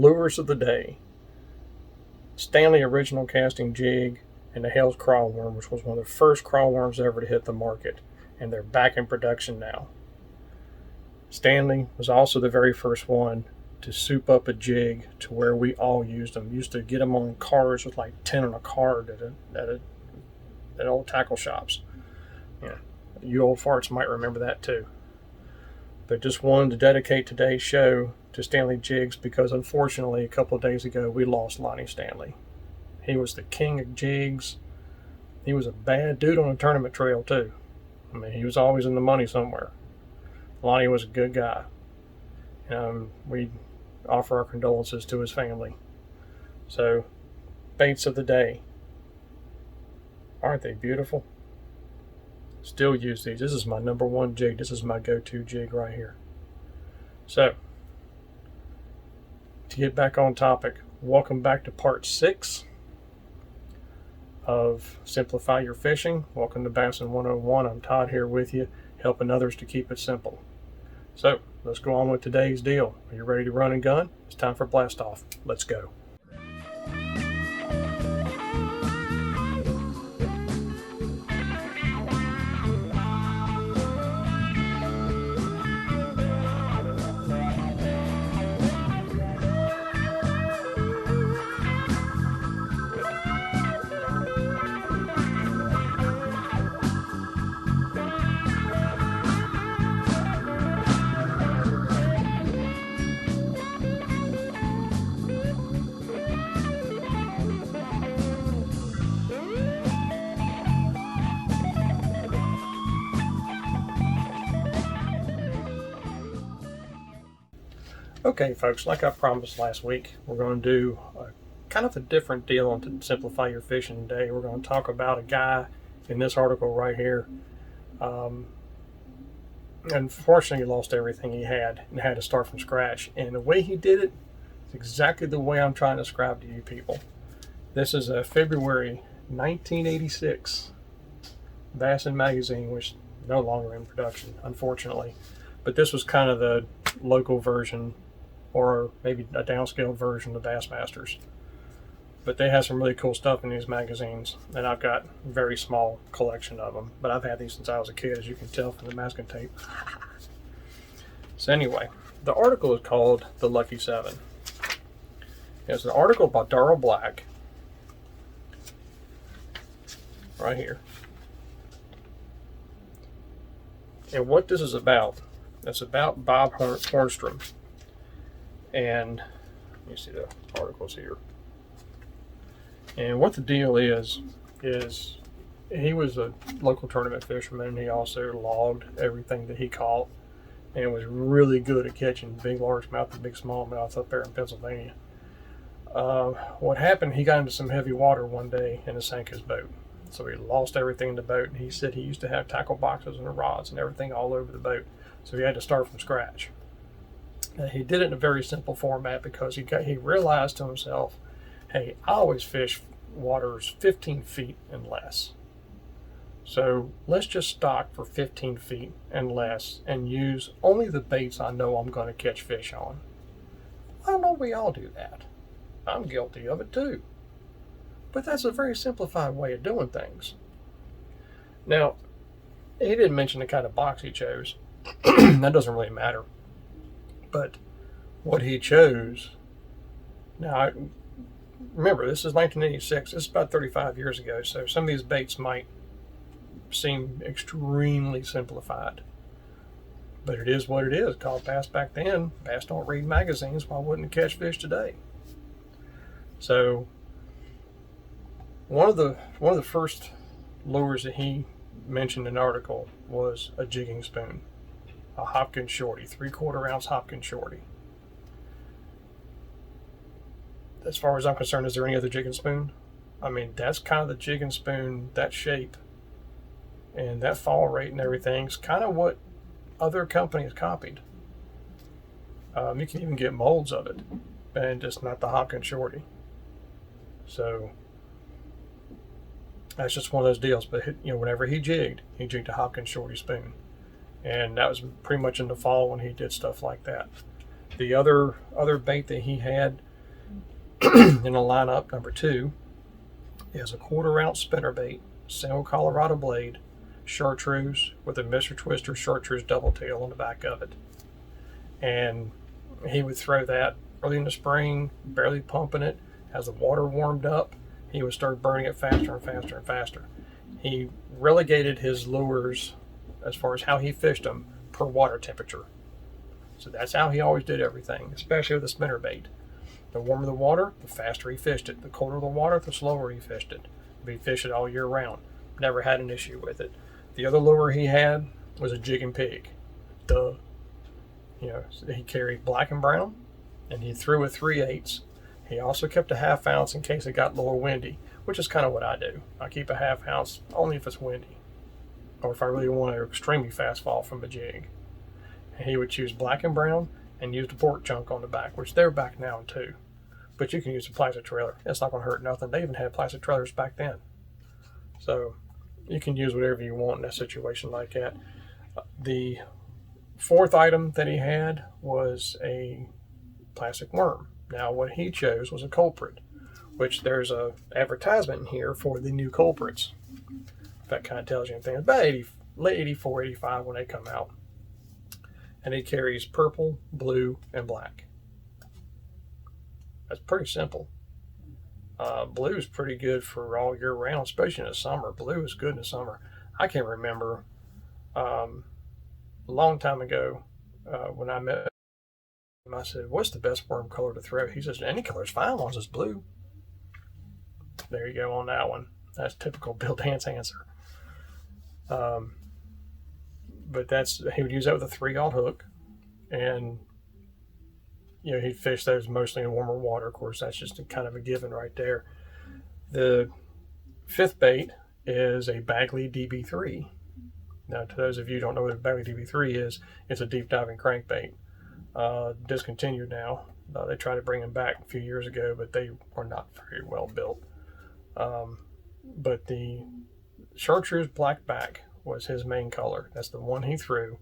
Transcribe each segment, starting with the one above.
Lures of the day. Stanley original casting jig and the Hales crawworm, which was one of the first crawworms ever to hit the market, and they're back in production now. Stanley was also the very first one to soup up a jig to where we all used them. Used to get them on cars with like 10 on a card at old tackle shops. Yeah, you old farts might remember that too. But just wanted to dedicate today's show to Stanley jigs because unfortunately a couple of days ago we lost Lonnie Stanley. He was the king of jigs. He was a bad dude on the tournament trail too. I mean, he was always in the money somewhere. Lonnie was a good guy. We offer our condolences to his family. So, baits of the day. Aren't they beautiful? Still use these. This is my number one jig. This is my go-to jig right here. So, to get back on topic, welcome back to part 6 of Simplify Your Fishing. Welcome to Bassin 101. I'm Todd here with you, helping others to keep it simple. So, let's go on with today's deal. Are you ready to run and gun? It's time for blast off. Let's go. Okay, folks, like I promised last week, we're going to do kind of a different deal on to Simplify Your Fishing today. We're going to talk about a guy in this article right here. Unfortunately, he lost everything he had and had to start from scratch. And the way he did it is exactly the way I'm trying to describe to you people. This is a February 1986 Bassin magazine, which is no longer in production, unfortunately. But this was kind of the local version, or maybe a downscaled version of Bassmasters. But they have some really cool stuff in these magazines, and I've got a very small collection of them. But I've had these since I was a kid, as you can tell from the masking tape. So anyway, the article is called The Lucky Seven. It's an article by Darrell Black, right here. And what this is about, it's about Bob Hornstrom. And let me see the articles here. And what the deal is he was a local tournament fisherman, and he also logged everything that he caught and was really good at catching big largemouth and big smallmouth up there in Pennsylvania. What happened, he got into some heavy water one day and it sank his boat. So he lost everything in the boat, and he said he used to have tackle boxes and rods and everything all over the boat. So he had to start from scratch. He did it in a very simple format because he realized to himself, hey, I always fish waters 15 feet and less. So let's just stock for 15 feet and less and use only the baits I know I'm going to catch fish on. I don't know, we all do that. I'm guilty of it too. But that's a very simplified way of doing things. Now, he didn't mention the kind of box he chose. That doesn't really matter. But what he chose, now remember, this is 1986. This is about 35 years ago, so some of these baits might seem extremely simplified. But it is what it is. Called Bass back then. Bass don't read magazines. Why wouldn't it catch fish today? So one of the first lures that he mentioned in the article was a jigging spoon. A Hopkins Shorty, 3/4 ounce Hopkins Shorty. As far as I'm concerned, is there any other jigging spoon? I mean, that's kind of the jigging spoon, that shape, and that fall rate and everything is kind of what other companies copied. You can even get molds of it, and just not the Hopkins Shorty. So that's just one of those deals. But whenever he jigged a Hopkins Shorty spoon. And that was pretty much in the fall when he did stuff like that. The other bait that he had in the lineup, number 2, is a 1/4 ounce spinnerbait, single Colorado blade, chartreuse with a Mr. Twister chartreuse double tail on the back of it. And he would throw that early in the spring, barely pumping it. As the water warmed up, he would start burning it faster and faster and faster. He relegated his lures as far as how he fished them per water temperature. So that's how he always did everything, especially with the spinnerbait. The warmer the water, the faster he fished it. The colder the water, the slower he fished it. But he fished it all year round. Never had an issue with it. The other lure he had was a jig and pig. Duh. So he carried black and brown, and he threw with 3/8. He also kept a 1/2 ounce in case it got a little windy, which is kind of what I do. I keep a 1/2 ounce only if it's windy, or if I really want an extremely fast fall from a jig. And he would choose black and brown and use the pork chunk on the back, which they're back now too. But you can use a plastic trailer. It's not going to hurt nothing. They even had plastic trailers back then. So you can use whatever you want in a situation like that. The 4th item that he had was a plastic worm. Now what he chose was a culprit, which there's a advertisement in here for the new culprits. If that kind of tells you anything. It's about late 84, 85 when they come out. And he carries purple, blue, and black. That's pretty simple. Blue is pretty good for all year round, especially in the summer. Blue is good in the summer. I can remember a long time ago when I met him, I said, "What's the best worm color to throw?" He says, "Any color's fine as long as it's blue." There you go on that one. That's typical Bill Dance answer. But he would use that with a 3/0 hook, and he'd fish those mostly in warmer water. Of course, that's just kind of a given right there. The 5th bait is a Bagley DB3. Now, to those of you who don't know what a Bagley DB3 is, it's a deep diving crankbait. Discontinued now. They tried to bring them back a few years ago, but they were not very well built. But the chartreuse black back was his main color. That's the one he threw,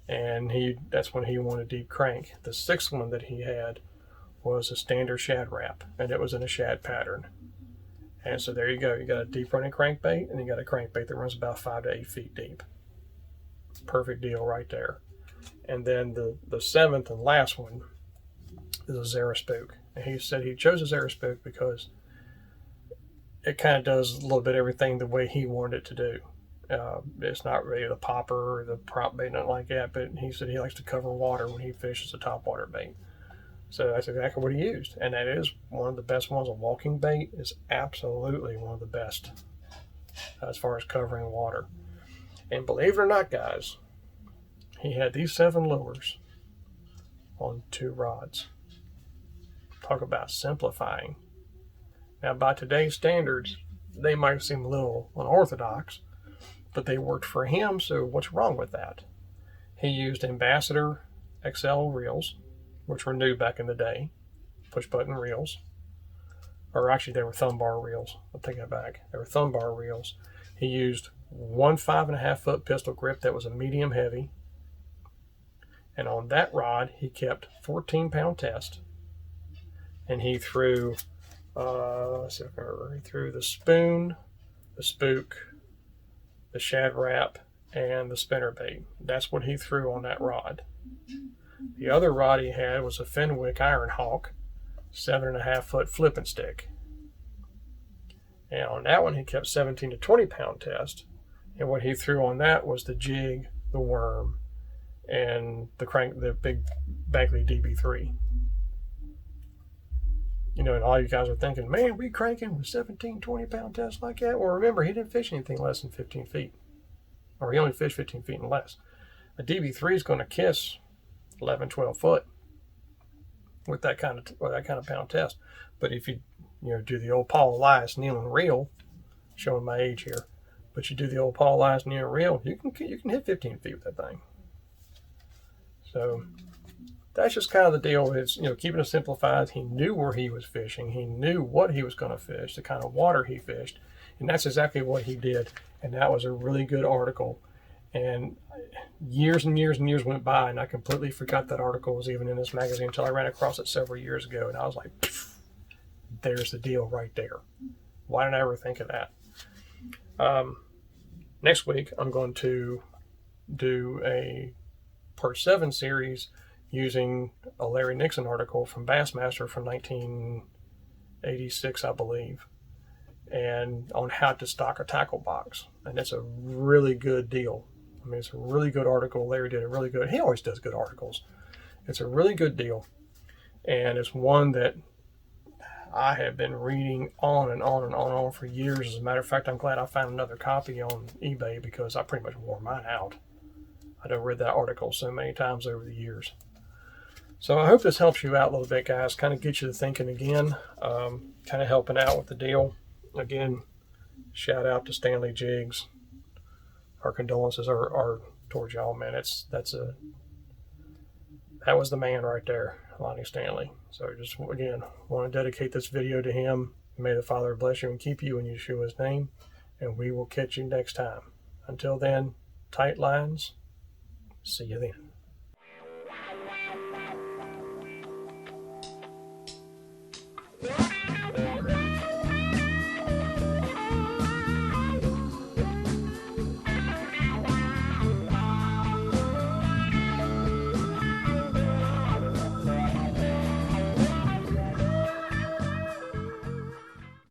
and that's when he wanted deep crank. The 6th one that he had was a standard shad wrap, and it was in a shad pattern. And so there you go. You got a deep running crankbait, and you got a crankbait that runs about 5 to 8 feet deep. Perfect deal right there. And then the 7th and last one is a Zara Spook. And he said he chose a Zara Spook because it kind of does a little bit everything the way he wanted it to do. It's not really the popper or the prop bait, nothing like that, but he said he likes to cover water when he fishes a topwater bait. So that's exactly what he used, and that is one of the best ones. A walking bait is absolutely one of the best as far as covering water. And believe it or not, guys, he had these 7 lures on 2 rods. Talk about simplifying. Now, by today's standards, they might seem a little unorthodox, but they worked for him, so what's wrong with that? He used Ambassador XL reels, which were new back in the day, push-button reels. Or actually, they were thumb bar reels. I'll take that back. They were thumb bar reels. He used one 5.5-foot pistol grip that was a medium heavy. And on that rod, he kept 14-pound test. And he threw, let's see if I remember, he threw the spoon, the spook, the shad wrap, and the spinnerbait. That's what he threw on that rod. The other rod he had was a Fenwick Iron Hawk, 7.5-foot flipping stick. And on that one, he kept 17 to 20-pound test. And what he threw on that was the jig, the worm, and the big Bagley DB3. And all you guys are thinking, man, we cranking with 17, 20-pound tests like that? Well, remember, he didn't fish anything less than 15 feet. Or he only fished 15 feet and less. A DB3 is going to kiss 11, 12 foot with that kind of pound test. But if you do the old Paul Elias kneeling reel, showing my age here, but you do the old Paul Elias kneeling reel, you can hit 15 feet with that thing. So that's just kind of the deal. It's keeping it simplified. He knew where he was fishing. He knew what he was going to fish, the kind of water he fished, and that's exactly what he did. And that was a really good article. And years and years and years went by, and I completely forgot that article was even in this magazine until I ran across it several years ago, and I was like, there's the deal right there. Why didn't I ever think of that? Next week, I'm going to do a Part 7 series using a Larry Nixon article from Bassmaster from 1986, I believe, and on how to stock a tackle box. And it's a really good deal. I mean, it's a really good article. Larry did a really good, he always does good articles. It's a really good deal. And it's one that I have been reading on and on and on and on for years. As a matter of fact, I'm glad I found another copy on eBay because I pretty much wore mine out. I've read that article so many times over the years. So I hope this helps you out a little bit, guys. Kind of get you to thinking again. Kind of helping out with the deal. Again, shout out to Stanley Jiggs. Our condolences are towards y'all, man. That was the man right there, Lonnie Stanley. So just, again, want to dedicate this video to him. May the Father bless you and keep you in Yeshua's name. And we will catch you next time. Until then, tight lines. See you then.